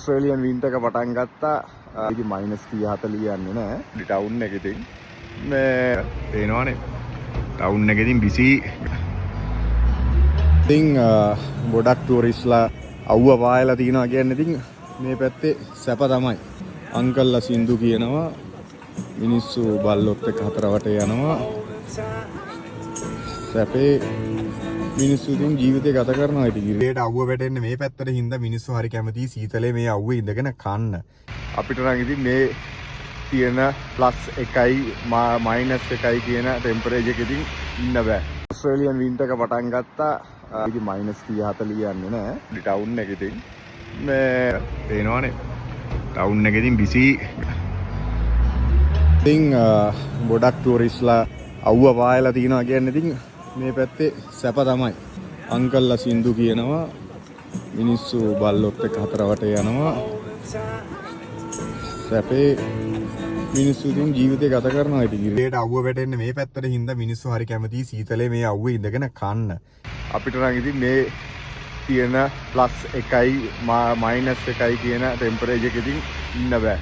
Australian winter එක පටන් ගත්තා. ඉතින් -30 40 යන්නේ නැහැ. ටවුන් එකේ ඉතින් මේ පේනවනේ. ටවුන් එකේ ඉතින් බිසි. ඉතින් ගොඩක් ටූරිස්ට්ලා අවුව පායලා තියනවා කියන්නේ ඉතින් මේ පැත්තේ සැප තමයි. අංකල්ලා සින්දු කියනවා. මිනිස්සු බල්ලොත් එක්ක හතර වටේ යනවා. සැපේ මිනිස්සු ඉතින් ජීවිතය ගත කරනවා. ඉතින් ඉරේට අවුව වැටෙන්නේ මේ පැත්තට හින්දා මිනිස්සු හරි කැමතියි සීතලේ මේ අවුවේ ඉඳගෙන කන්න. අපිට නම් ඉතින් මේ තියෙන +1යි -1යි කියන ටෙම්පරේචර් එකකින් ඉන්න බෑ. ඔස්ට්‍රේලියන් වින්ටර් එක පටන් ගත්තා. ඉතින් -30 40 යන්නේ නැහැ. ටවුන් එකේ ඉතින් මේ පේනවනේ. ටවුන් එකේ ඉතින් බිසි. ඉතින් ගොඩක් ටූරිස්ට්ලා අවුව පායලා තියනවා කියන්නේ ඉතින් මේ පැත්තේ සැප තමයි. අංකල්ලා සින්දු කියනවා. මිනිස්සු බල්ලොත් එක්ක හතර වටේ යනවා. සැපේ මිනිස්සු ඉතින් ජීවිතය ගත කරනවා. ඉතින් ඉරේට අවුව වැටෙන්නේ මේ පැත්තට හින්දා මිනිස්සු හරි කැමතියි සීතලේ මේ අවුවේ ඉඳගෙන කන්න. අපිට නම් ඉතින් මේ තියෙන +1යි -1යි කියන ටෙම්පරේචර් එකකින් ඉන්න බෑ.